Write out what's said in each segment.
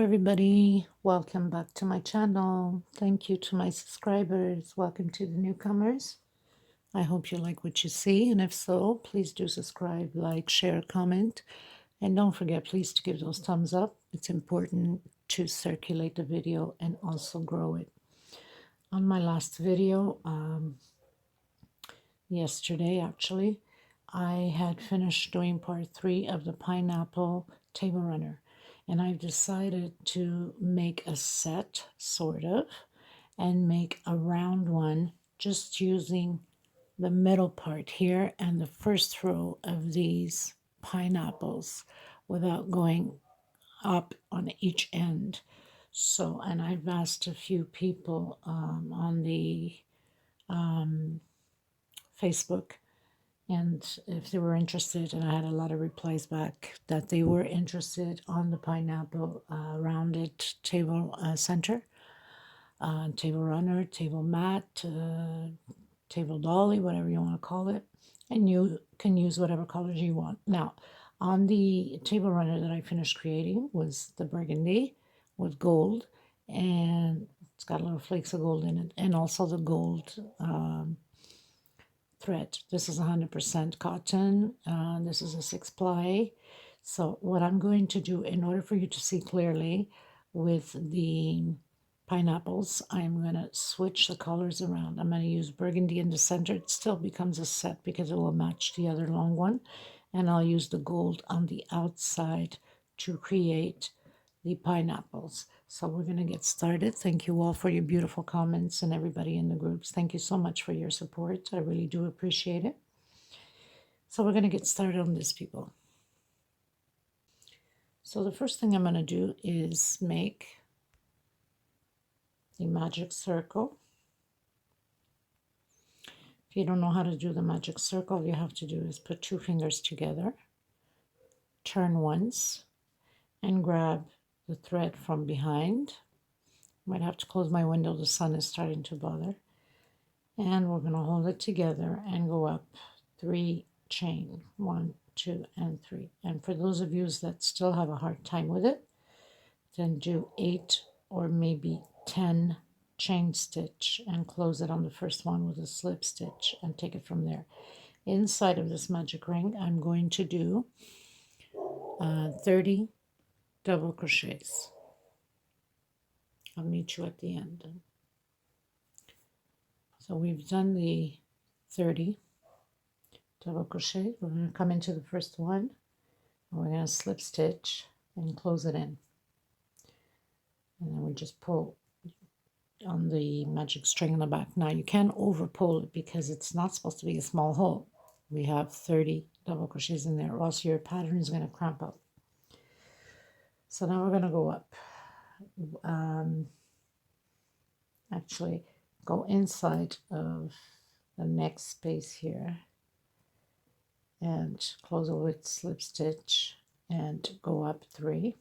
everybody, welcome back to my channel. Thank you to my subscribers. Welcome to the newcomers. I hope you like what you see, and if so, please do subscribe, like, share, comment, and don't forget please to give those thumbs up. It's important to circulate the video and also grow it. On my last video, yesterday actually, I had finished doing part 3 of the pineapple table runner, and I've decided to make a set, sort of, and make a round one just using the middle part here and the first row of these pineapples without going up on each end. So, and I've asked a few people on the Facebook, and if they were interested, and I had a lot of replies back that they were interested on the pineapple rounded table center, table runner, table mat, table dolly, whatever you want to call it, and you can use whatever colors you want. Now, on the table runner that I finished creating was the burgundy with gold, and it's got little flakes of gold in it, and also the gold thread. This is 100% cotton. This is a 6-ply. So what I'm going to do, in order for you to see clearly with the pineapples, I'm going to switch the colors around. I'm going to use burgundy in the center. It still becomes a set because it will match the other long one. And I'll use the gold on the outside to create the pineapples. So we're going to get started. Thank you all for your beautiful comments, and everybody in the groups. Thank you so much for your support. I really do appreciate it. So we're going to get started on this, people. So the first thing I'm going to do is make the magic circle. If you don't know how to do the magic circle, all you have to do is put 2 fingers together, turn once, and grab the thread from behind. Might have to close my window, the sun is starting to bother. And we're going to hold it together and go up 3 chain, 1, 2, and 3. And for those of you that still have a hard time with it, then do 8 or maybe 10 chain stitch and close it on the first one with a slip stitch and take it from there. Inside of this magic ring, I'm going to do 30 double crochets. I'll meet you at the end. So we've done the 30 double crochet. We're going to come into the first one, and we're going to slip stitch and close it in. And then we just pull on the magic string in the back. Now you can't over pull it because it's not supposed to be a small hole. We have 30 double crochets in there, or else your pattern is going to cramp up. So now we're going to go up. Actually, go inside of the next space here and close it with slip stitch and go up 3.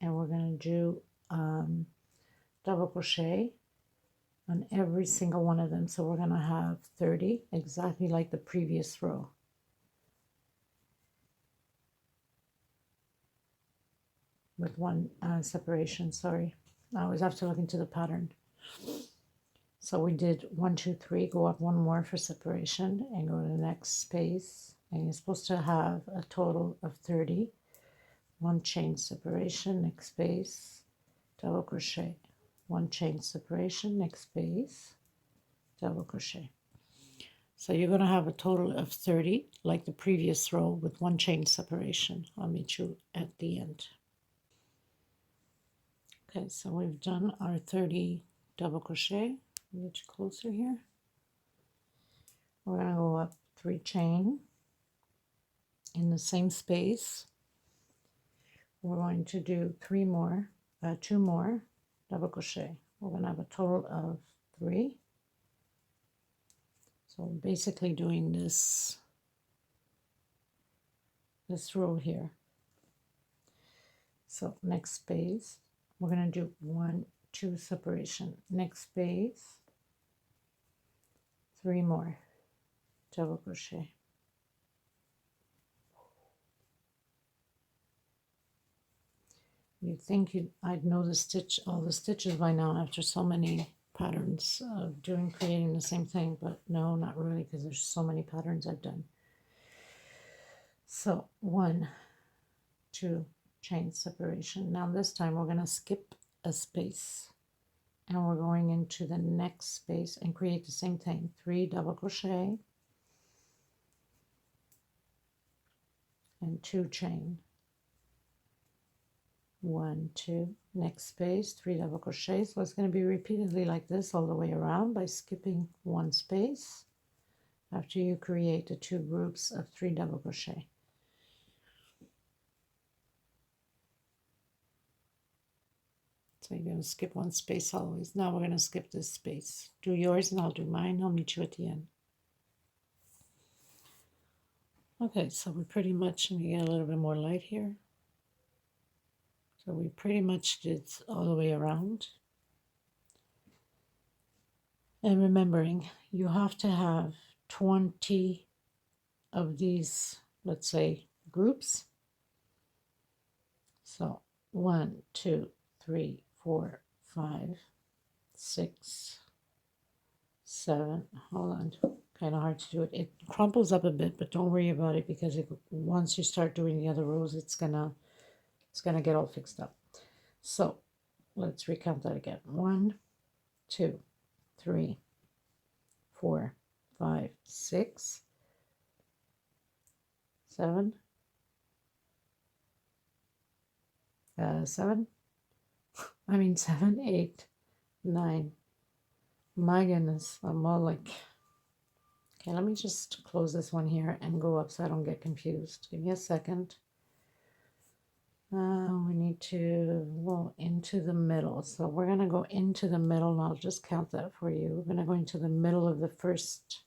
And we're going to do double crochet on every single one of them. So we're going to have 30, exactly like the previous row. With 1 separation, sorry. I always have to look into the pattern. So we did 1, 2, 3, go up 1 more for separation and go to the next space. And you're supposed to have a total of 30. 1 chain separation, next space, double crochet. 1 chain separation, next space, double crochet. So you're going to have a total of 30, like the previous row, with 1 chain separation. I'll meet you at the end. Okay, so we've done our 30 double crochet. Get you closer here. We're going to go up 3 chain in the same space. We're going to do 2 more double crochet. We're going to have a total of 3. So we're basically doing this row here. So next space, we're going to do 1, 2 separation. Next space, 3 more double crochet. You'd think I'd know all the stitches by now after so many patterns of creating the same thing, but no, not really, because there's so many patterns I've done. So 1, 2, chain separation. Now this time we're going to skip a space, and we're going into the next space and create the same thing. 3 double crochet and 2 chain. 1, 2, next space, 3 double crochets. So it's going to be repeatedly like this all the way around by skipping 1 space after you create the 2 groups of 3 double crochet. So you're going to skip 1 space always. Now we're going to skip this space. Do yours and I'll do mine. I'll meet you at the end. Okay, so we pretty much, let me get a little bit more light here. So we pretty much did all the way around. And remembering, you have to have 20 of these, let's say, groups. So 1, 2, 3, 4, 5, 6, 7. Hold on, kind of hard to do it. It crumples up a bit, but don't worry about it, because once you start doing the other rows, it's gonna get all fixed up. So let's recount that again. 1, 2, 3, 4, 5, 6, 7, 7, 8, 9. My goodness, I'm all like, okay, let me just close this one here and go up so I don't get confused. Give me a second. We need to go into the middle. So we're going to go into the middle, and I'll just count that for you. We're going to go into the middle of the first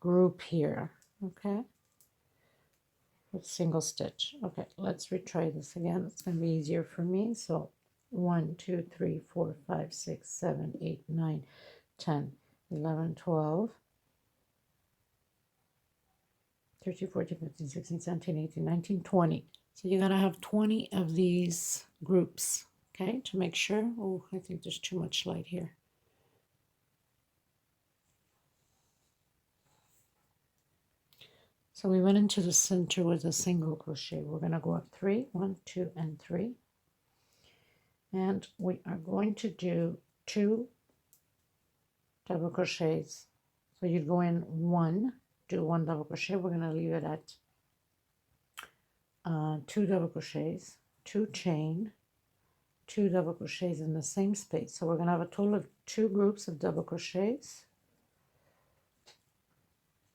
group here, okay? With single stitch. Okay, let's retry this again. It's going to be easier for me. So 1, 2, 3, 4, 5, 6, 7, 8, 9, 10, 11, 12, 13, 14, 15, 16, 17, 18, 19, 20. So you're going to have 20 of these groups, okay, to make sure. Oh, I think there's too much light here. So we went into the center with a single crochet. We're going to go up 3, 1, 2, and 3. And we are going to do 2 double crochets. So you'd go in 1, do 1 double crochet. We're going to leave it at 2 double crochets, 2 chain, 2 double crochets in the same space. So we're going to have a total of 2 groups of double crochets.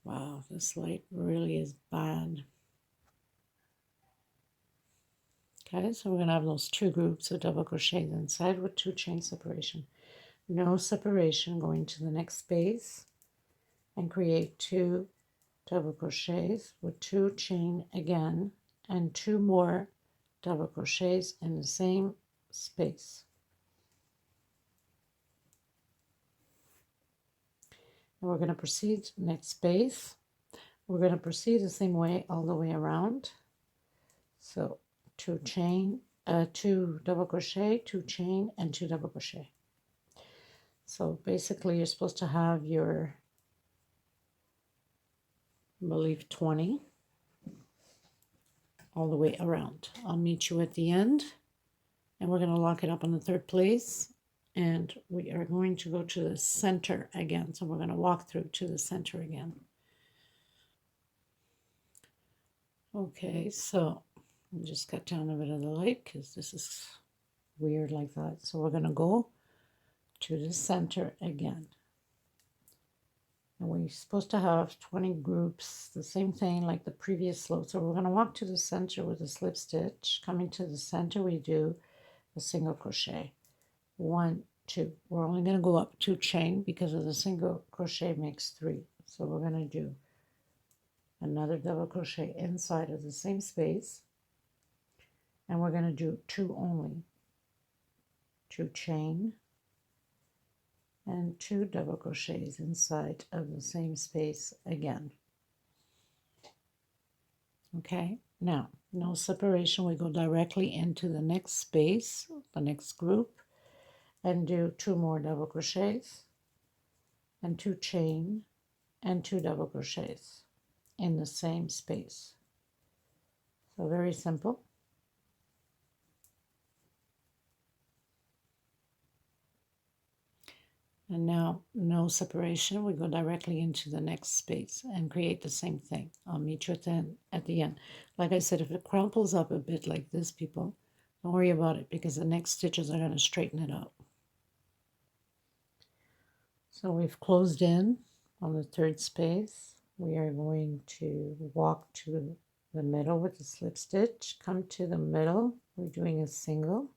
Wow, this light really is bad. Okay, so we're going to have those 2 groups of double crochets inside with 2 chain separation. No separation, going to the next space and create 2 double crochets with 2 chain again and 2 more double crochets in the same space. And we're going to proceed next space. We're going to proceed the same way all the way around. So 2 chain, 2 double crochet, 2 chain, and 2 double crochet. So basically you're supposed to have your, I believe, 20 all the way around. I'll meet you at the end, and we're going to lock it up on the 3rd place, and we are going to go to the center again. So we're going to walk through to the center again. Okay, so I'll just cut down a bit of the light because this is weird like that. So we're going to go to the center again. And we're supposed to have 20 groups, the same thing like the previous slope. So we're going to walk to the center with a slip stitch. Coming to the center, we do a single crochet. 1, 2. We're only going to go up 2 chain because of the single crochet makes 3. So we're going to do another double crochet inside of the same space. And we're going to do 2 only. 2 chain. And 2 double crochets inside of the same space again. Okay, now no separation. We go directly into the next space, the next group, and do 2 more double crochets and 2 chain and 2 double crochets in the same space. So very simple. And now no separation. We go directly into the next space and create the same thing. I'll meet you at the end. Like I said, if it crumples up a bit like this, people, don't worry about it because the next stitches are going to straighten it out. So we've closed in on the 3rd space. We are going to walk to the middle with the slip stitch. Come to the middle. We're doing a single.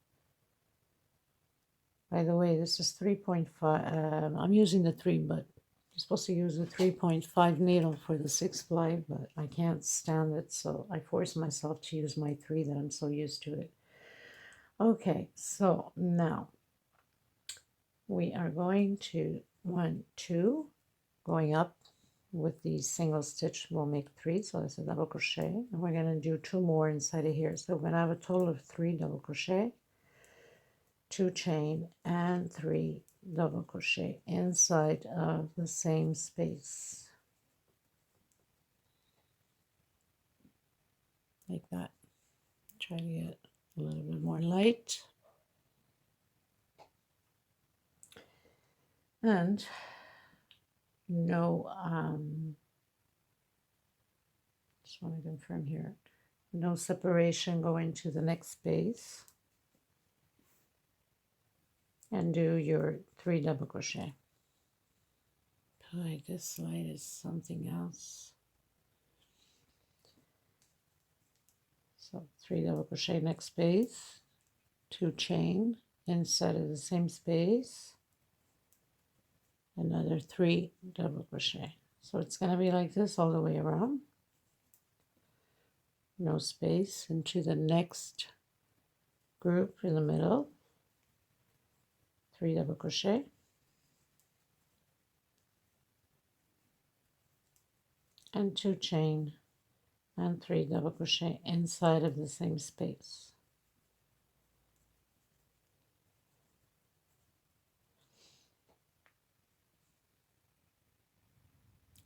By the way, this is 3.5. I'm using the 3, but you're supposed to use the 3.5 needle for the 6 ply, but I can't stand it, so I force myself to use my 3 that I'm so used to it. Okay, so now we are going to 1, 2, going up with the single stitch. We'll make 3, so that's a double crochet, and we're going to do 2 more inside of here. So we're going to have a total of 3 double crochet, 2 chain, and 3 double crochet inside of the same space, like that. Try to get a little bit more light. And no, just want to confirm here, no separation. Go into the next space and do your 3 double crochet. Boy, this light is something else. So 3 double crochet next space, 2 chain inside of the same space, another 3 double crochet. So it's going to be like this all the way around. No space. Into the next group in the middle, 3 double crochet, and 2 chain and 3 double crochet inside of the same space.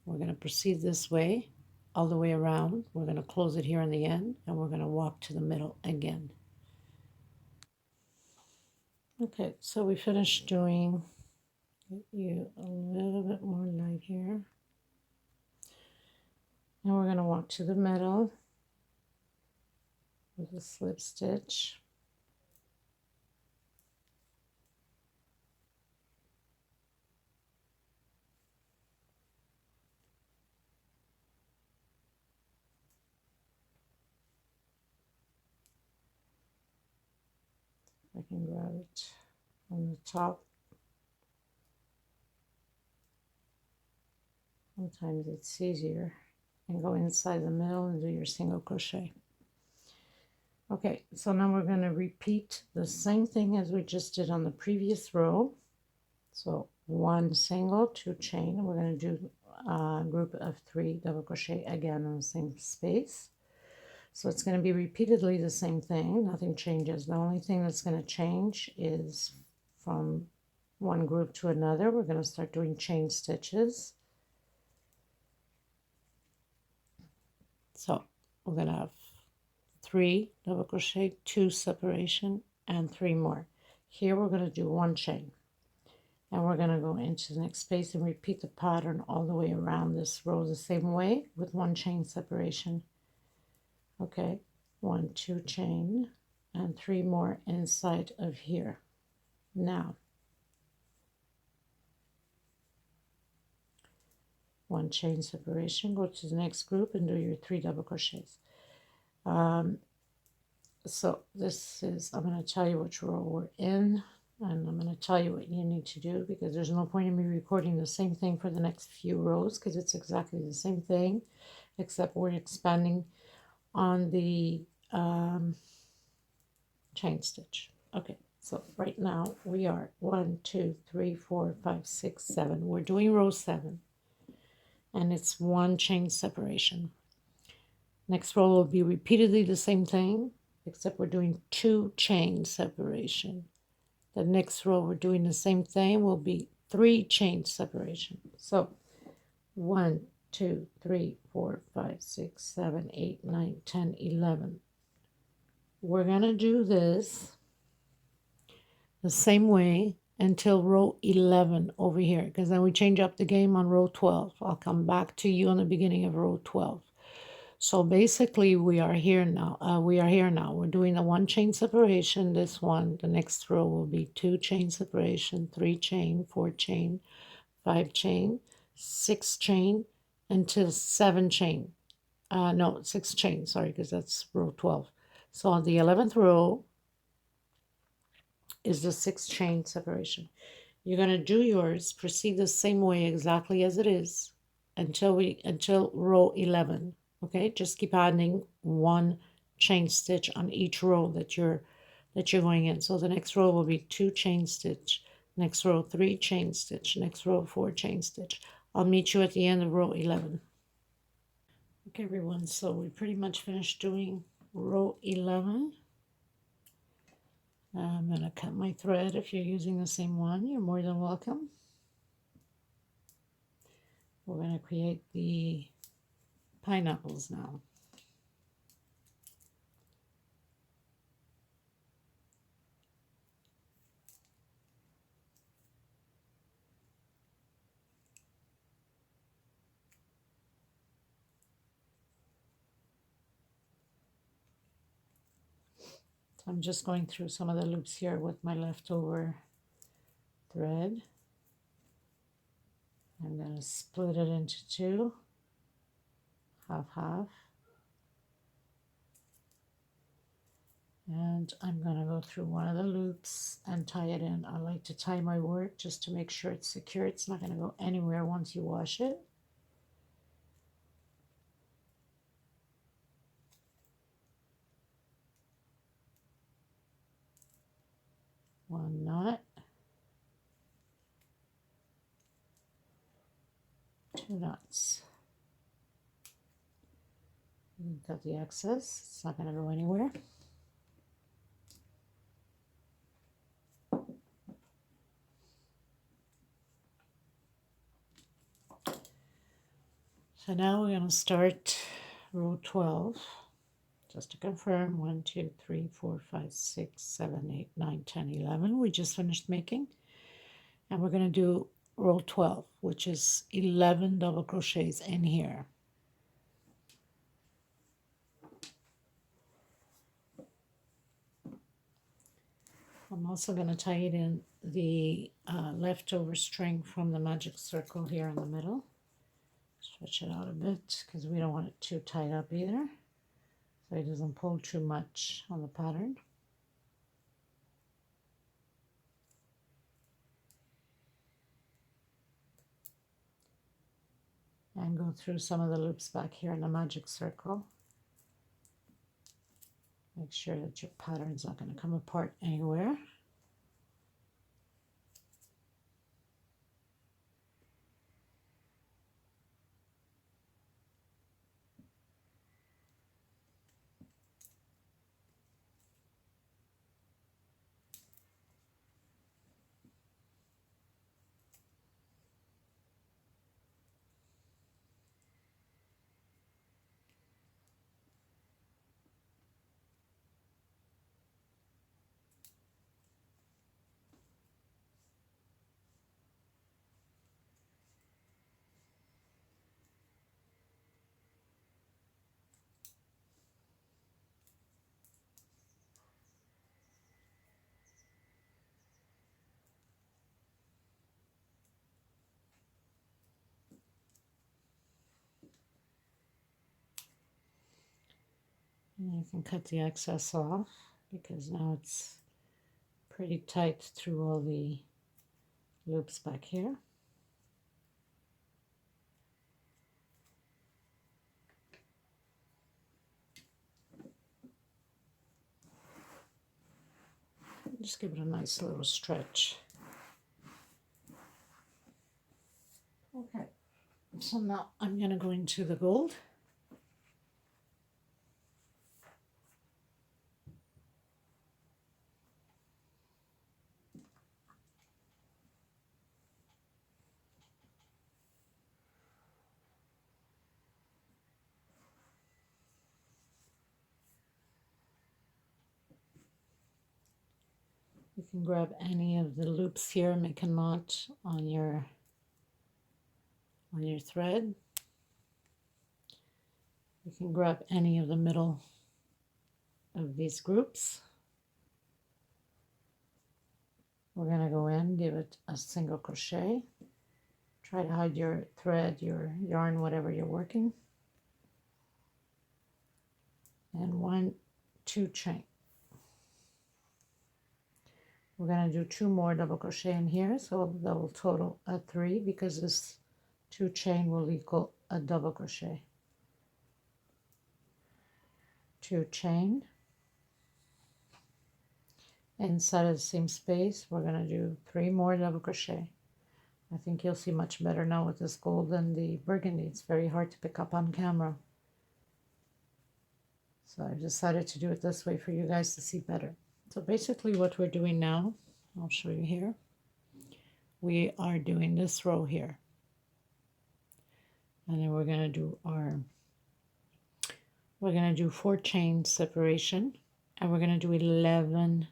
We're going to proceed this way all the way around. We're going to close it here in the end, and we're going to walk to the middle again. Okay, so we finished doing, get you a little bit more light here. Now we're going to walk to the middle with a slip stitch. I can grab it on the top. Sometimes it's easier. And go inside the middle and do your single crochet. Okay, so now we're going to repeat the same thing as we just did on the previous row. So 1 single, 2 chain. We're going to do a group of 3 double crochet again in the same space. So it's going to be repeatedly the same thing. Nothing changes. The only thing that's going to change is from one group to another. We're going to start doing chain stitches. So we're going to have 3 double crochet, 2 separation, and 3 more. Here we're going to do 1 chain. And we're going to go into the next space and repeat the pattern all the way around this row the same way with 1 chain separation. Okay, 1, 2 chain, and 3 more inside of here. Now, 1 chain separation, go to the next group and do your 3 double crochets. So this is, I'm going to tell you which row we're in, and I'm going to tell you what you need to do, because there's no point in me recording the same thing for the next few rows, because it's exactly the same thing, except we're expanding on the chain stitch. Okay, so right now we are 1, 2, 3, 4, 5, 6, 7. We're doing row 7, and it's 1 chain separation. Next row will be repeatedly the same thing, except we're doing 2 chain separation. The next row we're doing the same thing will be 3 chain separation. So 1, 2, 3, 4, 5, 6, 7, 8, 9, 10, 11. We're going to do this the same way until row 11 over here, because then we change up the game on row 12. I'll come back to you on the beginning of row 12. So basically we are here now. We're doing a 1 chain separation, this one. The next row will be 2 chain separation, 3 chain, 4 chain, 5 chain, 6 chain, until 7 chain. No, 6 chain, sorry, because that's row 12. So on the 11th row is the 6 chain separation. You're going to do yours, proceed the same way exactly as it is until row 11. Okay, just keep adding 1 chain stitch on each row that you're going in. So the next row will be 2 chain stitch, next row 3 chain stitch, next row 4 chain stitch. I'll meet you at the end of row 11. Okay, everyone, so we pretty much finished doing row 11. I'm going to cut my thread. If you're using the same one, you're more than welcome. We're going to create the pineapples now. So I'm just going through some of the loops here with my leftover thread. I'm going to split it into 2, half half. And I'm going to go through one of the loops and tie it in. I like to tie my work just to make sure it's secure. It's not going to go anywhere once you wash it. One knot, 2 knots. You cut the excess. It's not going to go anywhere. So now we're going to start row 12. Just to confirm, 1, 2, 3, 4, 5, 6, 7, 8, 9, 10, 11. We just finished making. And we're going to do row 12, which is 11 double crochets in here. I'm also going to tie it in the leftover string from the magic circle here in the middle. Stretch it out a bit because we don't want it too tight up either, so it doesn't pull too much on the pattern. And go through some of the loops back here in the magic circle. Make sure that your pattern's not going to come apart anywhere. And you can cut the excess off because now it's pretty tight through all the loops back here. Just give it a nice little stretch. Okay, so now I'm going to go into the gold. You can grab any of the loops here, make a knot on your thread. You can grab any of the middle of these groups. We're going to go in, give it a single crochet. Try to hide your thread, your yarn, whatever you're working. And 1, 2 chain. We're going to do 2 more double crochet in here, so that will total a 3 because this 2 chain will equal a double crochet. 2 chain. Inside of the same space, we're going to do 3 more double crochet. I think you'll see much better now with this gold than the burgundy. It's very hard to pick up on camera. So I've decided to do it this way for you guys to see better. So basically what we're doing now, I'll show you here. We are doing this row here. And then we're going to do 4 chain separation. And we're going to do 11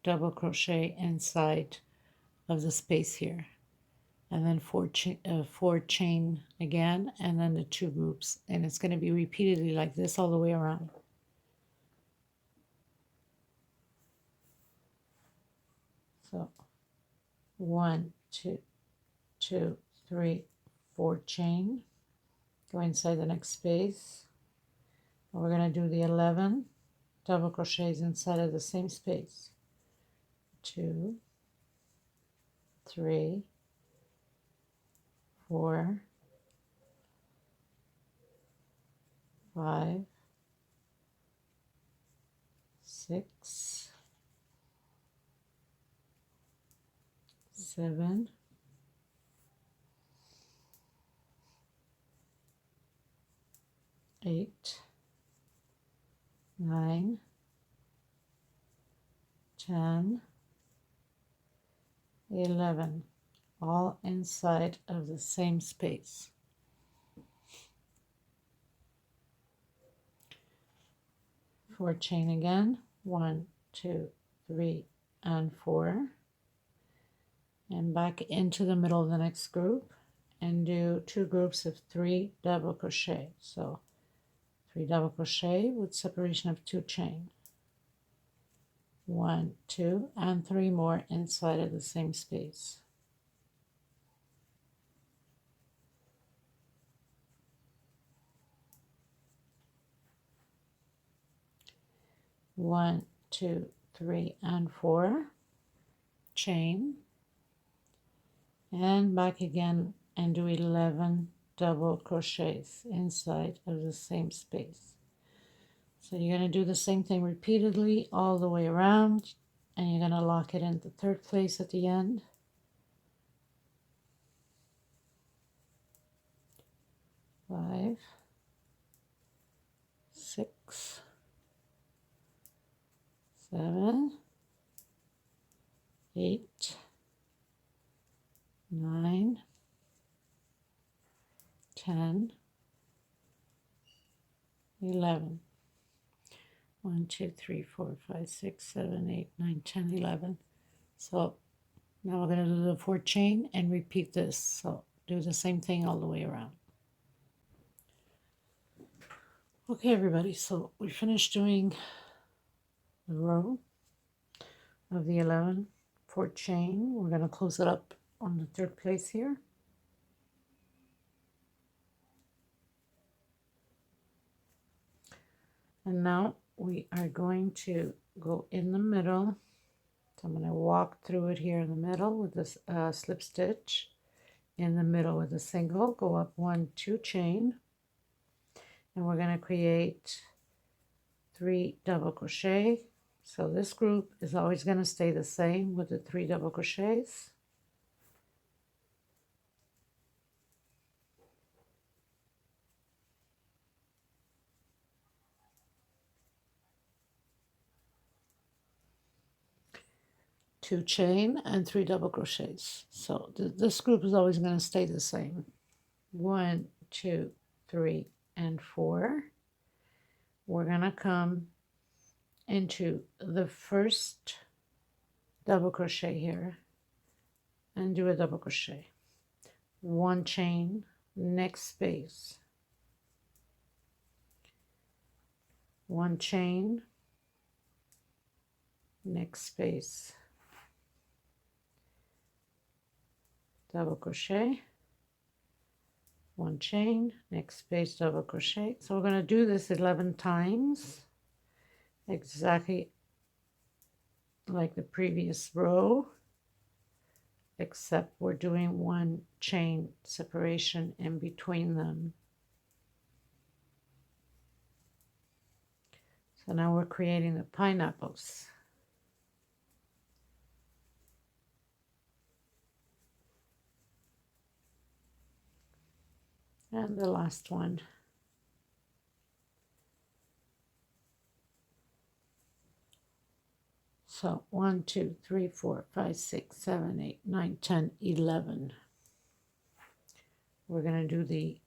double crochet inside of the space here. And then 4 chain again, and then the 2 groups. And it's going to be repeatedly like this all the way around. So 1, 2, 2, 3, 4 chain. Go inside the next space. And we're going to do the 11 double crochets inside of the same space. 2, 3, 4, 5, 6, 7, 8, 9, 10, 11, all inside of the same space. Four chain again, 1, 2, 3, and 4, and back into the middle of the next group and do 2 groups of 3 double crochet. So 3 double crochet with separation of 2 chain. 1, 2, and 3 more inside of the same space. One, 2, 3, and 4 chain, and back again and do 11 double crochets inside of the same space. So you're going to do the same thing repeatedly all the way around, and you're going to lock it in the 3rd place at the end. Five, 6, 7, 8, 9, 10, 11. 1, 2, 3, 4, 5, 6, 7, 8, 9, 10, 11. So now we're going to do the 4 chain and repeat this. So do the same thing all the way around. Okay, everybody, so we finished doing the row of the 11 4 chain. We're going to close it up on the 3rd place here. And now we are going to go in the middle. So I'm going to walk through it here in the middle with this slip stitch in the middle with a single, go up 1, 2 chain, and we're going to create 3 double crochet. So this group is always going to stay the same with the 3 double crochets. Two chain and 3 double crochets. So this group is always going to stay the same. 1, 2, 3, and 4. We're going to come into the 1st double crochet here and do a double crochet, 1 chain, next space, 1 chain, next space, double crochet, 1 chain, next space, double crochet. So we're going to do this 11 times, exactly like the previous row, except we're doing 1 chain separation in between them. So now we're creating the pineapples. And the last one. So 1, 2, 3, 4, 5, 6, 7, 8, 9, 10, 11. We're going to do the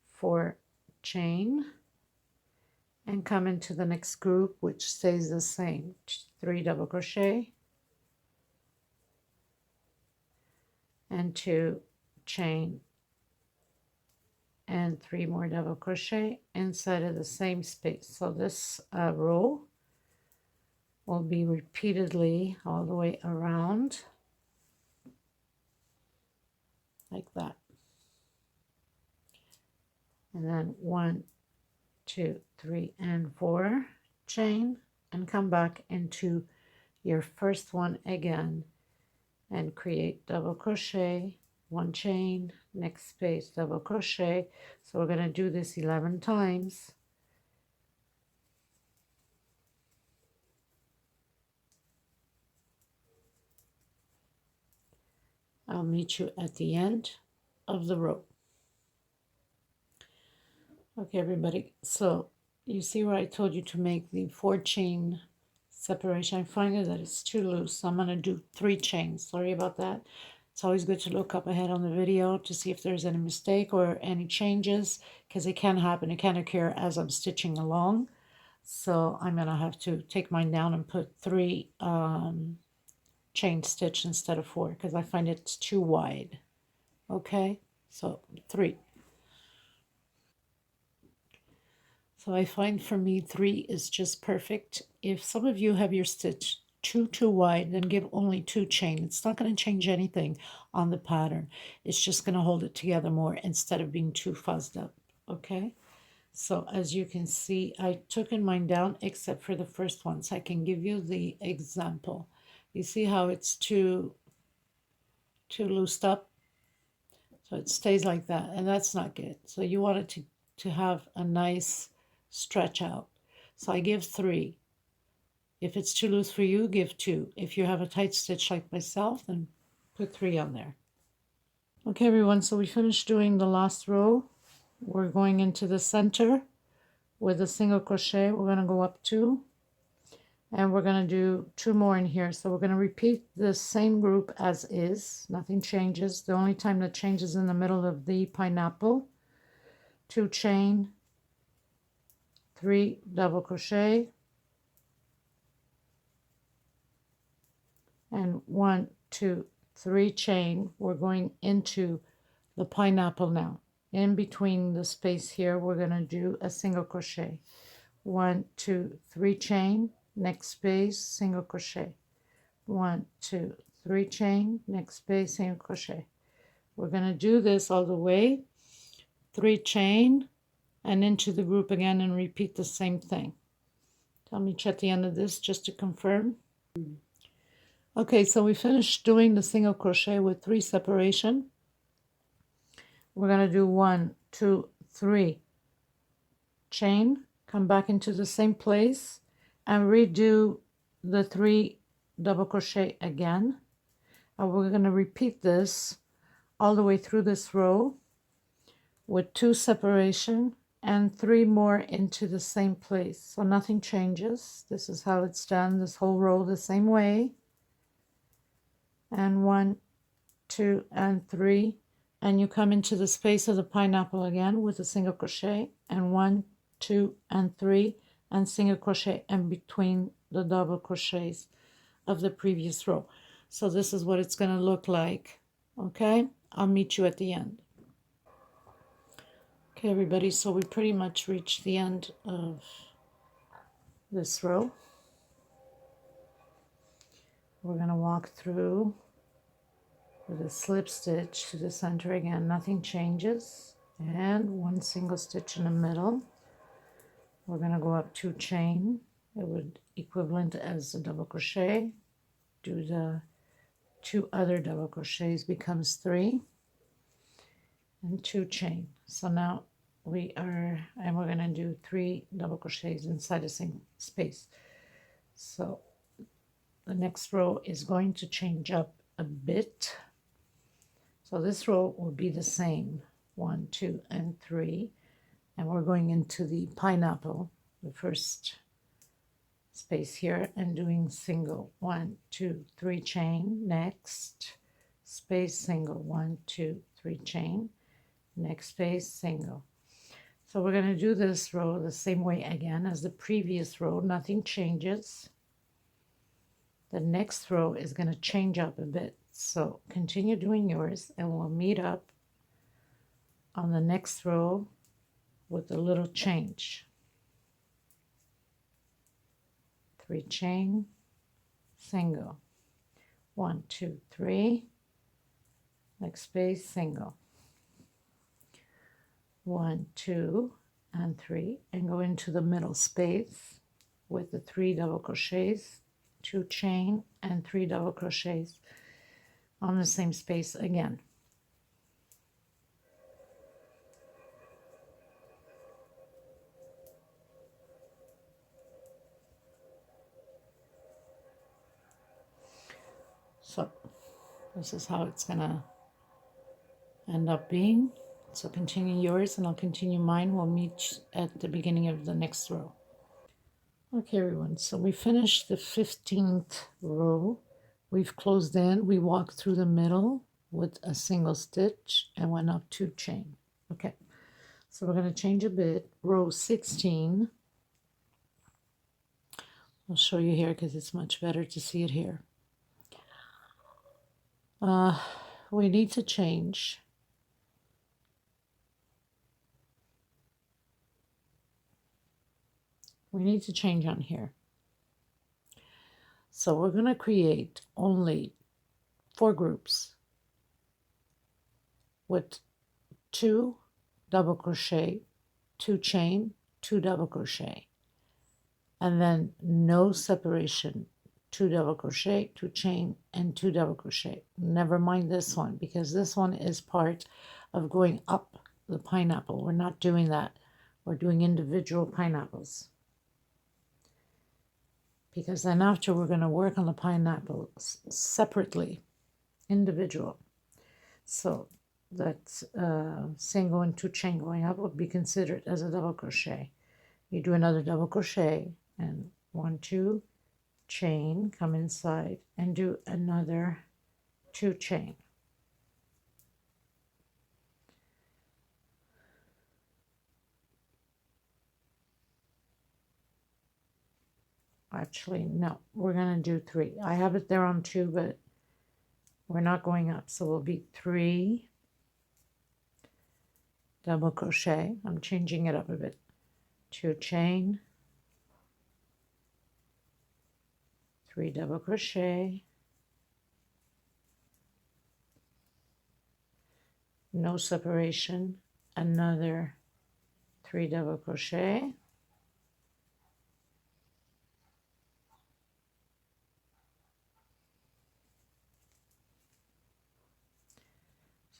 4 chain and come into the next group, which stays the same. 3 double crochet and 2 chain and 3 more double crochet inside of the same space. So this row will be repeatedly all the way around like that. And then 1, 2, 3, and 4 chain, and come back into your first one again and create double crochet, 1 chain, next space, double crochet. So we're going to do this 11 times. I'll meet you at the end of the row. Okay, everybody, so you see where I told you to make the 4 chain separation. I'm finding that it's too loose, so I'm going to do 3 chains. Sorry about that. It's always good to look up ahead on the video to see if there's any mistake or any changes, because it can happen, it can occur as I'm stitching along. So I'm going to have to take mine down and put 3 chain stitch instead of 4, because I find it's too wide. Okay, so 3. So I find for me 3 is just perfect. If some of you have your stitch too wide, then give only 2 chain. It's not going to change anything on the pattern. It's just going to hold it together more instead of being too fuzzed up. Okay, so as you can see, I took in mine down except for the first one, so I can give you the example. You see how it's too loosed up? So it stays like that, and that's not good. So you want it to have a nice stretch out. So I give 3. If it's too loose for you, give 2. If you have a tight stitch like myself, then put 3 on there. Okay, everyone, so we finished doing the last row. We're going into the center with a single crochet. We're going to go up 2, and we're going to do 2 more in here. So we're going to repeat the same group as is. Nothing changes. The only time that changes in the middle of the pineapple. 2 chain, 3 double crochet, and 1, 2, 3 chain. We're going into the pineapple now. In between the space here, we're going to do a single crochet. 1, 2, 3 chain, next space, single crochet. 1, 2, 3 chain, next space, single crochet. We're going to do this all the way, 3 chain, and into the group again, and repeat the same thing. Tell me at the end of this just to confirm. Okay, so we finished doing the single crochet with 3 separation. We're going to do 1, 2, 3 chain, come back into the same place, and redo the 3 double crochet again. And we're going to repeat this all the way through this row with 2 separation and 3 more into the same place. So nothing changes. This is how it's done, this whole row the same way. And 1, 2, and 3, and you come into the space of the pineapple again with a single crochet, and 1, 2, and 3, and single crochet in between the double crochets. of the previous row. So this is what it's going to look like. Okay, I'll meet you at the end. Okay, everybody, so we pretty much reached the end of this row. We're going to walk through with a slip stitch to the center again. Nothing changes. And one single stitch in the middle. We're going to go up 2 chain. It would equivalent as a double crochet. Do the 2 other double crochets, becomes 3 and 2 chain. So now we're going to do 3 double crochets inside the same space. So the next row is going to change up a bit. So this row will be the same, 1, 2, and 3, and we're going into the pineapple, the first space here, and doing single 1, 2, 3 chain. Next space, single 1, 2, 3 chain. Next space, single. So we're going to do this row the same way again as the previous row. Nothing changes. The next row is going to change up a bit. So continue doing yours, and we'll meet up on the next row with a little change. 3 chain, single. 1, 2, 3. Next space, single. 1, 2, and 3, and go into the middle space with the 3 double crochets, 2 chain, and 3 double crochets on the same space again. So this is how it's gonna end up being. So continue yours and I'll continue mine. We'll meet at the beginning of the next row. Okay, everyone, so we finished the 15th row. We've closed in, we walked through the middle with a single stitch and went up 2 chain. Okay, so we're going to change a bit. Row 16, I'll show you here because it's much better to see it here. We need to change. We need to change on here. So we're going to create only 4 groups with 2 double crochet, 2 chain, 2 double crochet, and then no separation, 2 double crochet, 2 chain, and 2 double crochet. Never mind this one, because this one is part of going up the pineapple. We're not doing that. We're doing individual pineapples, because then after we're going to work on the pineapples separately, individual. So that single and 2 chain going up would be considered as a double crochet. You do another double crochet and 1, 2 chain, come inside and do another 2 chain. Actually, no, we're going to do 3. I have it there on 2, but we're not going up, so we'll be 3 double crochet. I'm changing it up a bit. 2 chain, 3 double crochet, no separation, another 3 double crochet,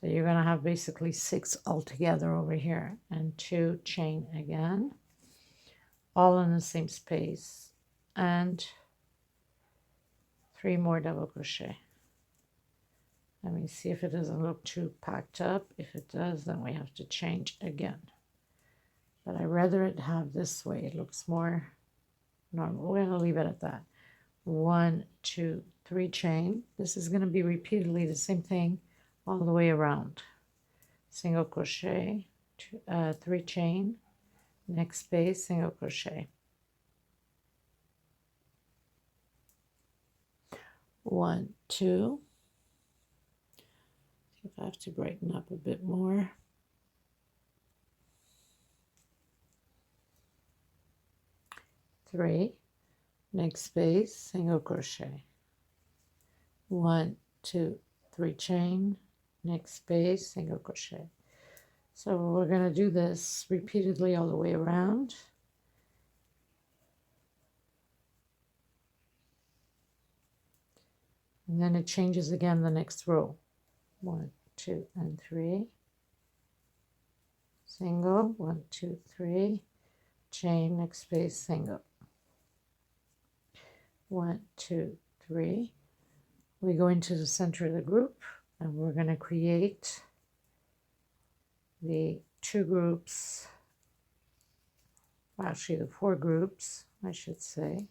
so you're going to have basically 6 altogether over here, and 2 chain again, all in the same space, and 3 more double crochet. Let me see if it doesn't look too packed up. If it does, then we have to change again. But I'd rather it have this way. It looks more normal. We're going to leave it at that. 1, 2, 3 chain. This is going to be repeatedly the same thing all the way around. Single crochet, 3 chain, next space, single crochet. 1, 2. See if I have to brighten up a bit more. 3. Next space, single crochet. 1, 2, 3 chain, next space, single crochet. So we're going to do this repeatedly all the way around. And then it changes again the next row. 1, 2, and 3. Single, 1, 2, 3. Chain, next space, single. 1, 2, 3. We go into the center of the group and we're going to create the 2 groups, actually the 4 groups, I should say,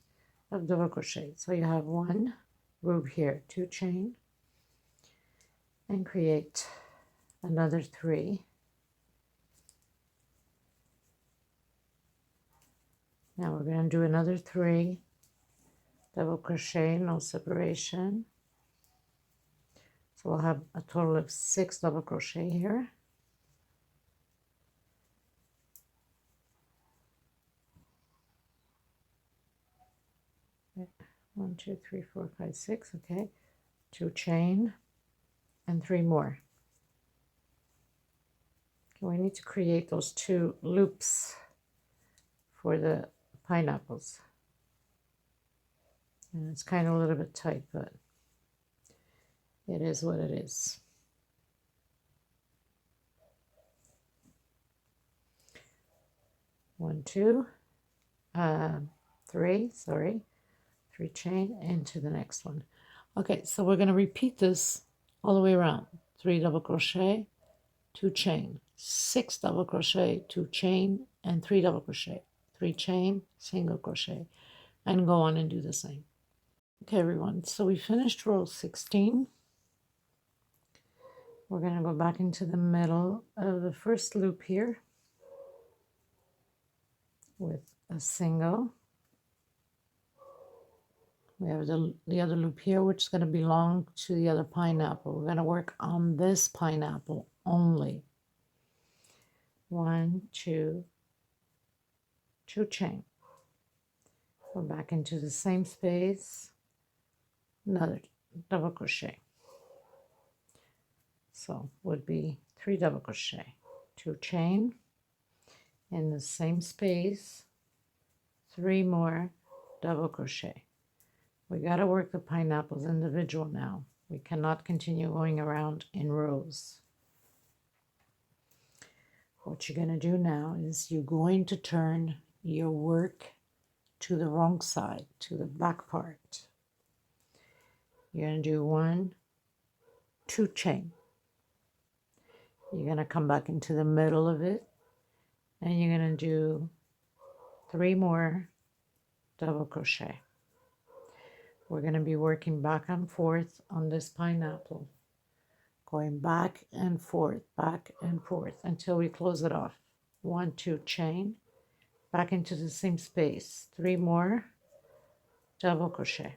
of double crochet. So you have 1 group here, 2 chain, and create another 3. Now we're going to do another 3 double crochet, no separation. So we'll have a total of 6 double crochet here. Okay. 1, 2, 3, 4, 5, 6. Okay, 2 chain and 3 more. Okay, we need to create those 2 loops for the pineapples. And it's kind of a little bit tight, but it is what it is. 1, 2, 3, sorry, 3 chain into the next one. Okay, so we're going to repeat this all the way around. 3 double crochet, 2 chain, 6 double crochet, 2 chain, and 3 double crochet, 3 chain, single crochet, and go on and do the same. Okay, everyone, so we finished row 16. We're going to go back into the middle of the first loop here with a single. We have the other loop here, which is going to belong to the other pineapple. We're going to work on this pineapple only. 1, 2, 2 chain. Go back into the same space, another double crochet. So would be 3 double crochet, 2 chain in the same space, 3 more double crochet. We got to work the pineapples individual now. We cannot continue going around in rows. What you're going to do now is you're going to turn your work to the wrong side, to the back part. You're going to do 1, 2 chain. You're going to come back into the middle of it, and you're going to do 3 more double crochet. We're going to be working back and forth on this pineapple, going back and forth until we close it off. 1, 2 chain, back into the same space, 3 more double crochet.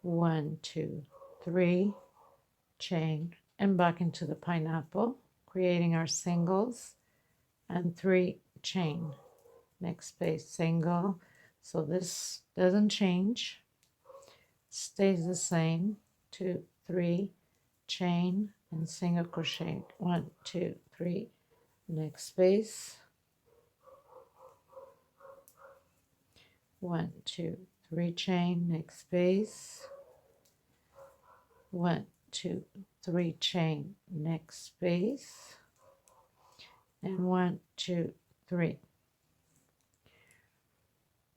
One, 2, 3 chain, and back into the pineapple, creating our singles, and 3 chain. Next space, single. So this doesn't change, stays the same. 2, 3 chain and single crochet. 1, 2, 3. Next space. 1, 2, 3 chain. Next space. 1, 2, 3 chain. Next space. And 1, 2, 3.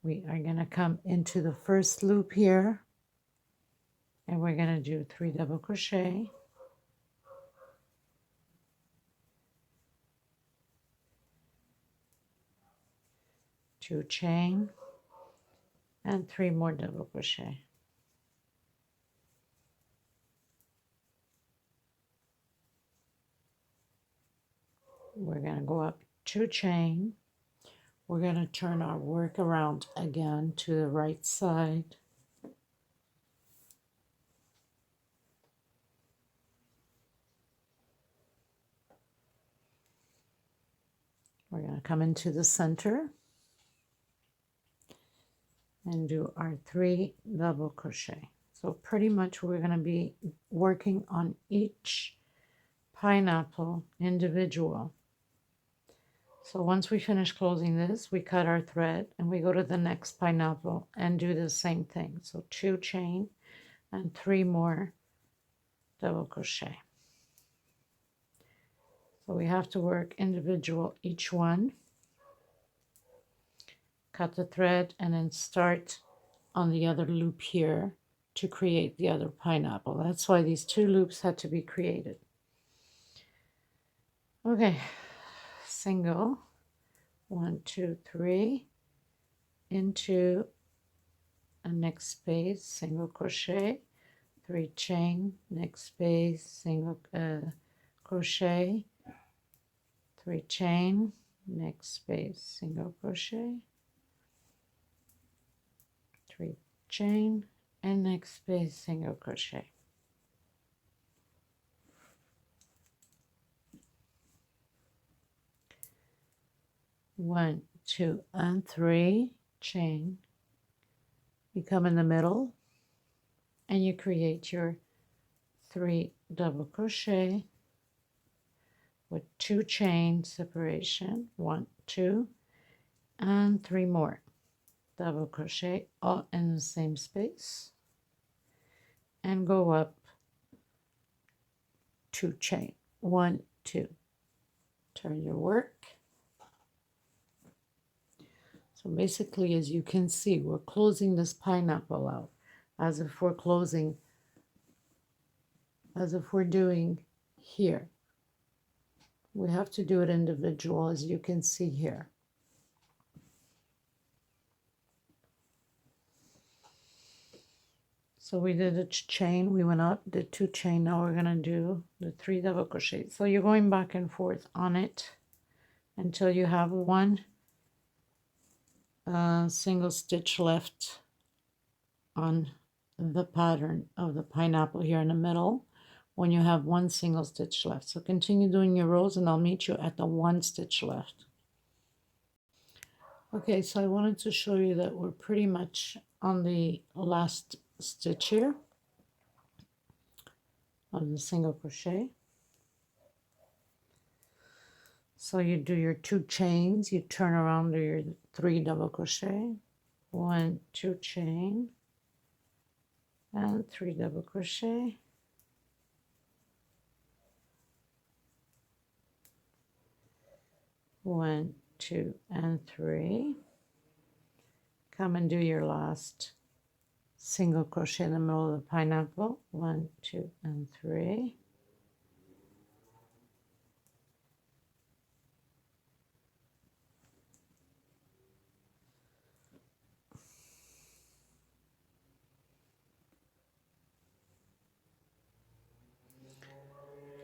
We are going to come into the first loop here, and we're going to do 3 double crochet, two chain, and 3 more double crochet. We're going to go up 2 chain. We're going to turn our work around again to the right side. We're going to come into the center and do our 3 double crochet. So pretty much we're going to be working on each pineapple individual. So once we finish closing this, we cut our thread and we go to the next pineapple and do the same thing. So 2 chain and 3 more double crochet. So we have to work individual each one, cut the thread, and then start on the other loop here to create the other pineapple. That's why these 2 loops had to be created. Okay, single, 1, 2, 3, into a next space, single crochet, 3 chain, next space, single crochet, 3 chain, next space, single crochet, 3 chain, and next space, single crochet. One, 2, and 3 chain. You come in the middle and you create your 3 double crochet with 2 chain separation, 1, 2, and 3 more double crochet all in the same space, and go up 2 chain, 1, 2. Turn your work. So basically, as you can see, we're closing this pineapple out as if we're closing, as if we're doing here. We have to do it individual, as you can see here. So we did a chain, we went up, did 2 chain, now we're going to do the 3 double crochet. So you're going back and forth on it until you have 1 single stitch left on the pattern of the pineapple here in the middle, when you have 1 single stitch left. So continue doing your rows and I'll meet you at the 1 stitch left. Okay, so I wanted to show you that we're pretty much on the last stitch here of the single crochet. So you do your 2 chains, you turn around to your 3 double crochet, 1, 2 chain, and 3 double crochet, 1, 2, and 3. Come and do your last single crochet in the middle of the pineapple, 1, 2, and 3.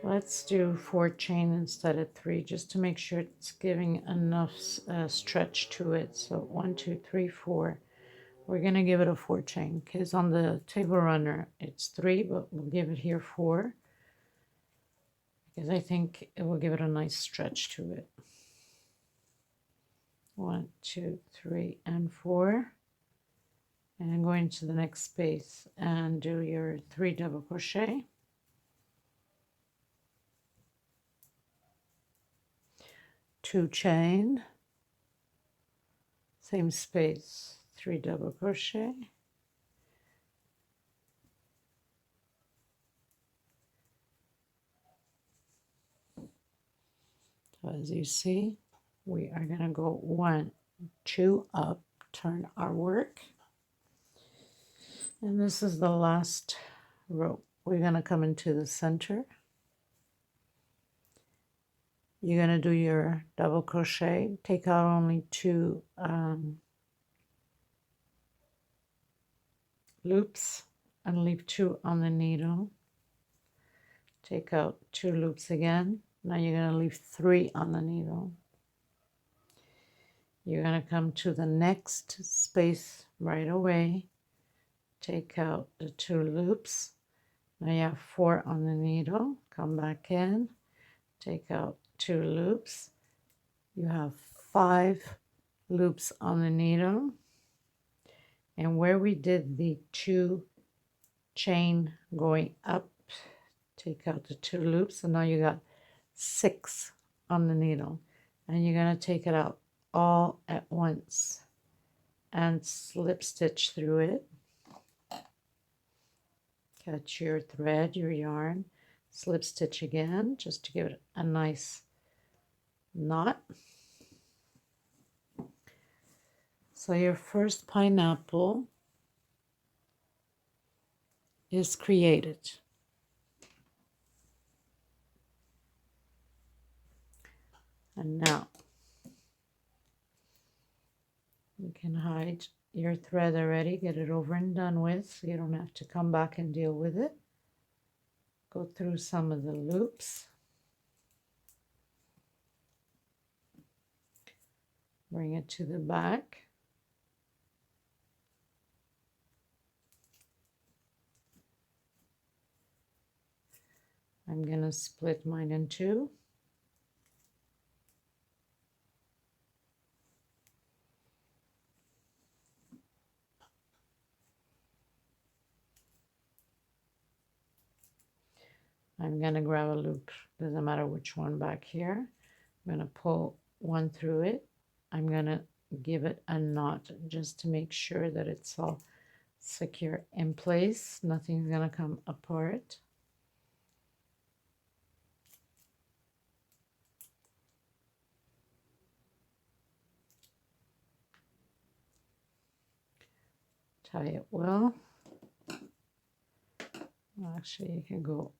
Let's do 4 chain instead of 3, just to make sure it's giving enough stretch to it. So 1, 2, 3, 4. We're going to give it a 4 chain, because on the table runner it's 3, but we'll give it here 4, because I think it will give it a nice stretch to it. 1, 2, 3, and 4. And then go into the next space and do your 3 double crochet. 2 chain, same space, 3 double crochet, so as you see, we are going to go 1, 2 up, turn our work, and this is the last row. We're going to come into the center. You're going to do your double crochet, take out only 2 loops and leave 2 on the needle. Take out 2 loops again. Now you're going to leave 3 on the needle. You're going to come to the next space right away, take out the 2 loops. Now you have 4 on the needle, come back in, take out 2 loops. You have 5 loops on the needle, and where we did the 2 chain going up, take out the 2 loops, and now you got 6 on the needle, and you're going to take it out all at once and slip stitch through it. Catch your thread, your yarn, slip stitch again just to give it a nice knot. So your first pineapple is created. And now you can hide your thread already, get it over and done with, so you don't have to come back and deal with it. Go through some of the loops. Bring it to the back. I'm going to split mine in 2. I'm going to grab a loop, doesn't matter which one, back here. I'm going to pull one through it. I'm going to give it a knot just to make sure that it's all secure in place. Nothing's going to come apart. Tie it well. Actually, you can go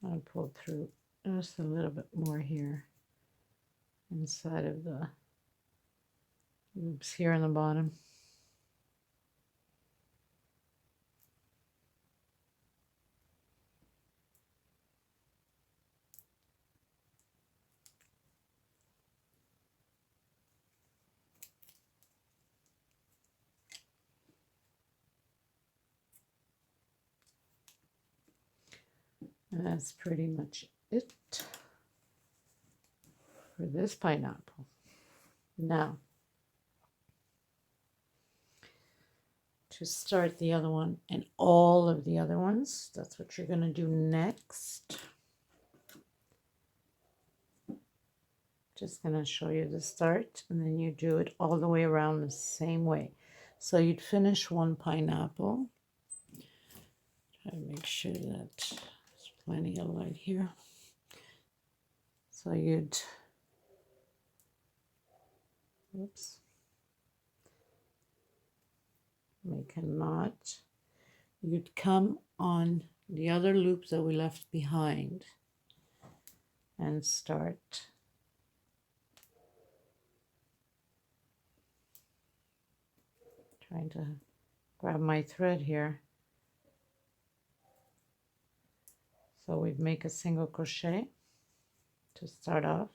I'll pull through just a little bit more here inside of the loops here on the bottom. And that's pretty much it for this pineapple. Now, to start the other one and all of the other ones, that's what you're going to do next. Just going to show you the start, and then you do it all the way around the same way. So you'd finish one pineapple. Try to make sure that there's plenty of light here. So you'd, oops, make a knot. You'd come on the other loops that we left behind and start trying to grab my thread here. So we'd make a single crochet to start off.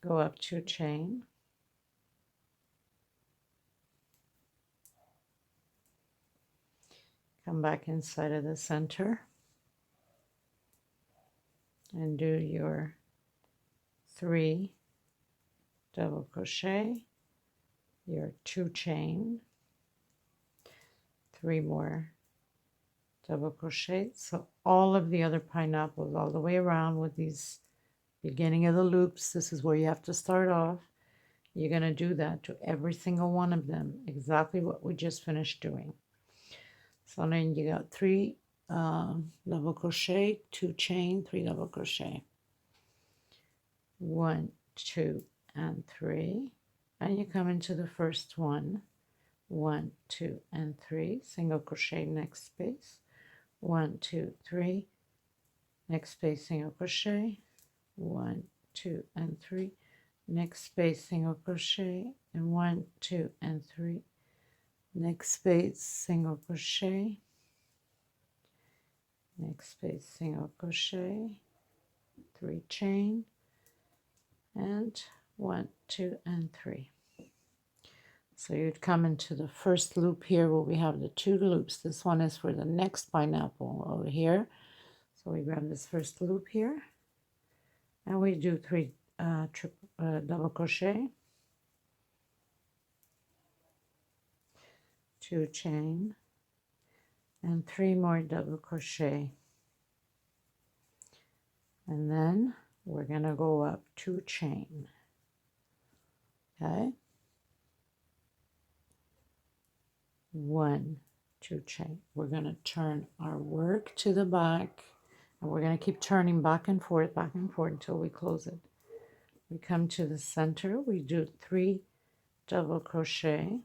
Go up 2 chain. Come back inside of the center and do your 3 double crochet, your 2 chain, 3 more double crochet. So all of the other pineapples all the way around with these beginning of the loops, this is where you have to start off. You're going to do that to every single one of them, exactly what we just finished doing. So then you got 3 double crochet, 2 chain, 3 double crochet, 1, 2, and 3. and you come into the first one, 1, 2, and 3, single crochet, next space, 1, 2, 3, next space, single crochet, 1, 2, and 3, next space, single crochet, and 1, 2, and 3, next space, single crochet, next space, single crochet, 3 chain, and 1, 2, and 3. So you'd come into the first loop here where we have the 2 loops. This one is for the next pineapple over here. So we grab this first loop here, and we do 3 double crochet, 2 chain, and 3 more double crochet. And then we're going to go up 2 chain. Okay? 1, 2 chain. We're going to turn our work to the back, and we're going to keep turning back and forth until we close it. We come to the center, we do 3 double crochet,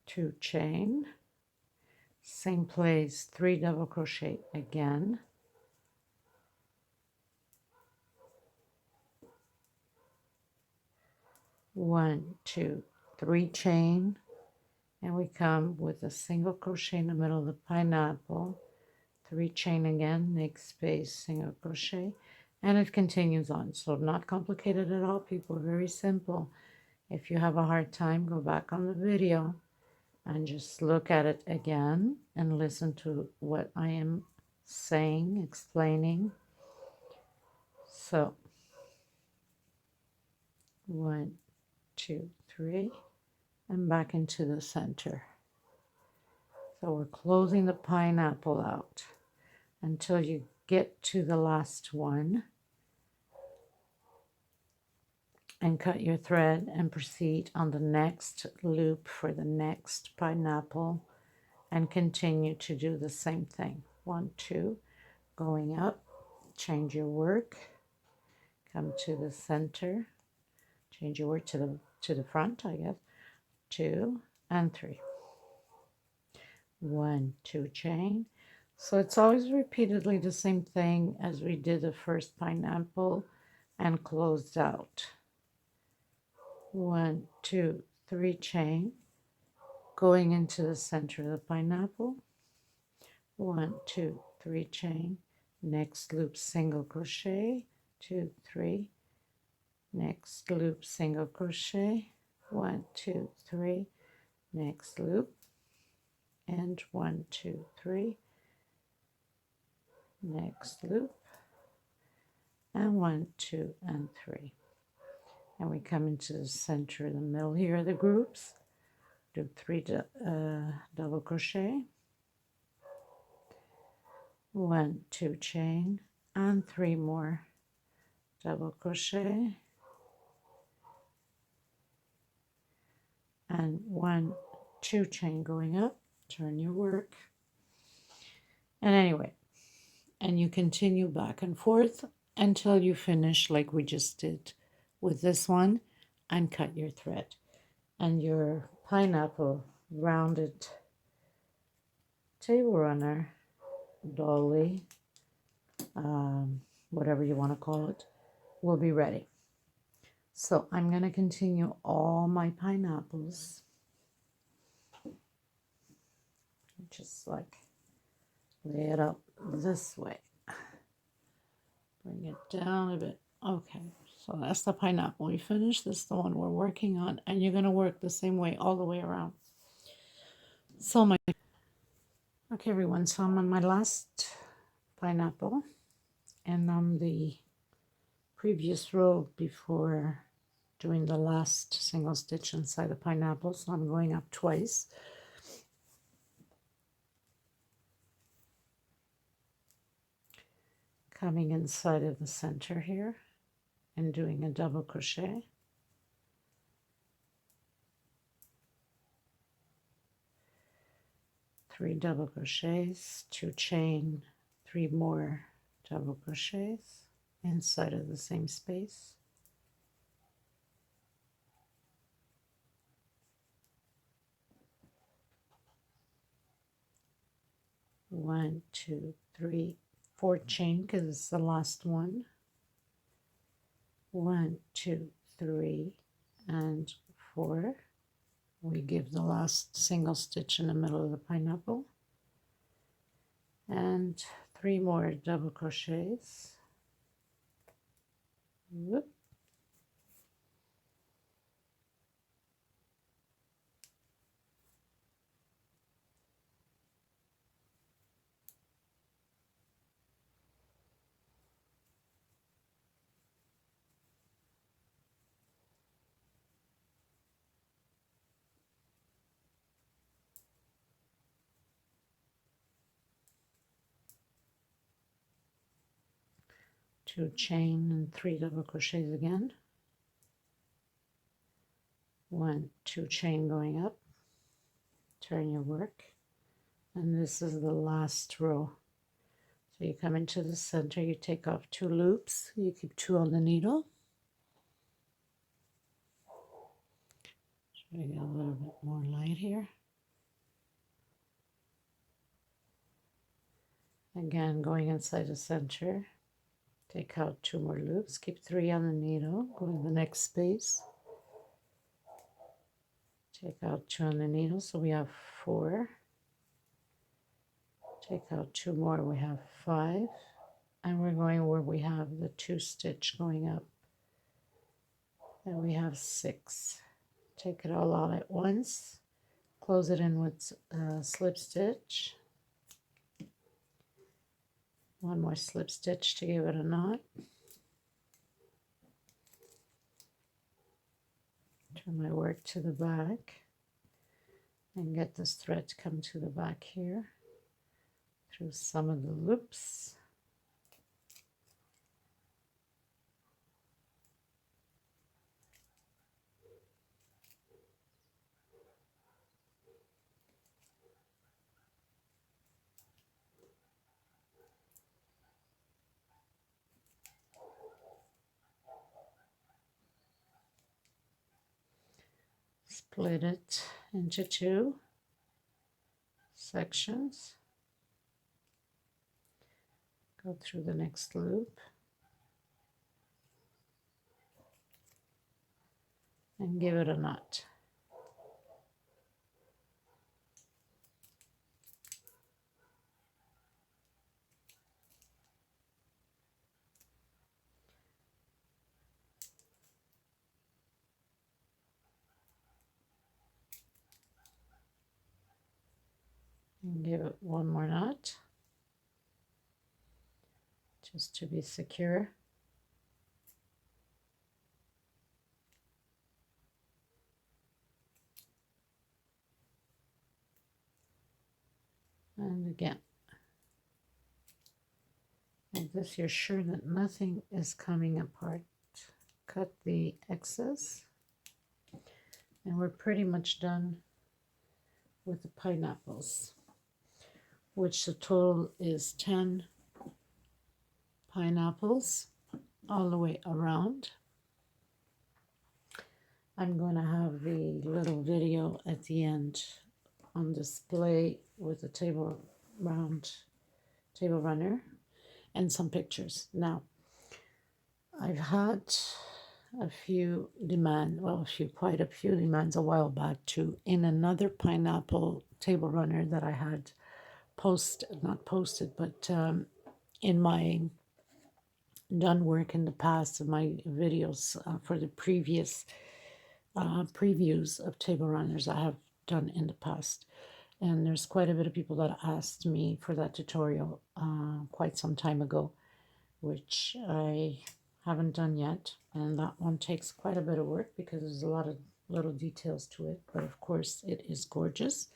2 chain, same place, 3 double crochet again, 1, 2, 3 chain, and we come with a single crochet in the middle of the pineapple, 3 chain again, next space, single crochet, and it continues on. So not complicated at all, people, very simple. If you have a hard time, go back on the video and just look at it again and listen to what I am saying, explaining. So 1, 2, 3, and back into the center. So we're closing the pineapple out until you get to the last one, and cut your thread and proceed on the next loop for the next pineapple, and continue to do the same thing. 1, 2, going up, change your work, come to the center, change your work to the front, I guess, 2 and 3, 1, 2 chain. So it's always repeatedly the same thing as we did the first pineapple and closed out. 1, 2, 3 chain, going into the center of the pineapple, 1, 2, 3 chain, next loop single crochet, 2, 3, next loop single crochet, 1, 2, 3, next loop, and 1, 2, 3, next loop, and 1, 2, and 3. And we come into the center of the middle here of the groups, do 3 double crochet, 1, 2 chain, and 3 more double crochet, and 1, 2 chain going up, turn your work, and anyway, and you continue back and forth until you finish like we just did with this one, and cut your thread, and your pineapple rounded table runner, dolly, whatever you want to call it, will be ready. So I'm going to continue all my pineapples, just like lay it up this way, bring it down a bit. Okay, so that's the pineapple we finished. This is the one we're working on, and you're going to work the same way all the way around. So okay everyone, so I'm on my last pineapple, and on the previous row before doing the last single stitch inside the pineapple, so I'm going up twice. Coming inside of the center here and doing a double crochet, three double crochets, 2 chain, 3 more double crochets inside of the same space, 1, 2, 3, 4 chain because it's the last one. 1, 2, 3, and 4. We give the last single stitch in the middle of the pineapple, and 3 more double crochets. Whoop. Two chain and 3 double crochets again. 1, 2 chain going up. Turn your work, and this is the last row. So you come into the center, you take off 2 loops, you keep 2 on the needle. Try to get a little bit more light here. Again, going inside the center, take out 2 more loops, keep 3 on the needle, go to the next space, take out 2 on the needle, so we have 4, take out 2 more, we have 5, and we're going where we have the 2 stitch going up, and we have 6. Take it all out at once, close it in with a slip stitch, 1 more slip stitch to give it a knot. Turn my work to the back and get this thread to come to the back here through some of the loops. Split it into 2 sections. Go through the next loop and give it a knot. And give it 1 more knot just to be secure. And again, like this, you're sure that nothing is coming apart. Cut the excess, and we're pretty much done with the pineapples, which the total is 10 pineapples all the way around. I'm going to have the little video at the end on display with a table runner and some pictures. Now, I've had quite a few demands a while back too, in another pineapple table runner that I had not posted, but in my done work in the past, in my videos for the previous previews of table runners I have done in the past. And there's quite a bit of people that asked me for that tutorial quite some time ago, which I haven't done yet. And that one takes quite a bit of work because there's a lot of little details to it. But of course, it is gorgeous.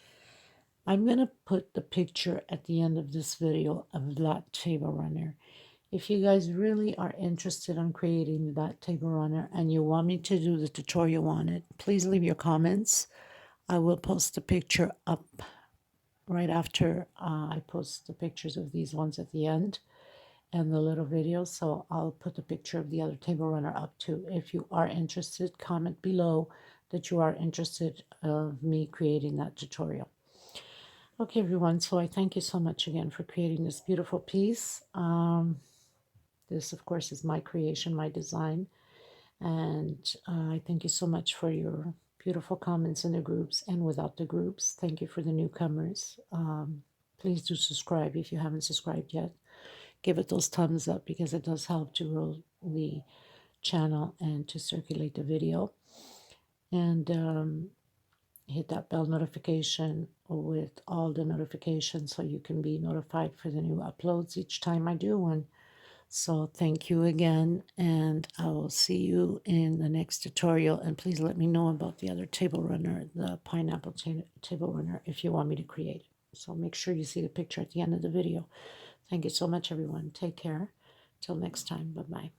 I'm going to put the picture at the end of this video of that table runner. If you guys really are interested in creating that table runner and you want me to do the tutorial on it, please leave your comments. I will post the picture up right after I post the pictures of these ones at the end and the little video. So I'll put the picture of the other table runner up too. If you are interested, comment below that you are interested of me creating that tutorial. Okay, everyone, so I thank you so much again for creating this beautiful piece. This, of course, is my creation, my design. And I thank you so much for your beautiful comments in the groups and without the groups. Thank you for the newcomers. Please do subscribe if you haven't subscribed yet. Give it those thumbs up because it does help to grow the channel and to circulate the video. And hit that bell notification with all the notifications so you can be notified for the new uploads each time I do one. So thank you again, and I will see you in the next tutorial. And please let me know about the other table runner, the pineapple table runner, if you want me to create it. So make sure you see the picture at the end of the video. Thank you so much, everyone. Take care. Till next time. Bye-bye.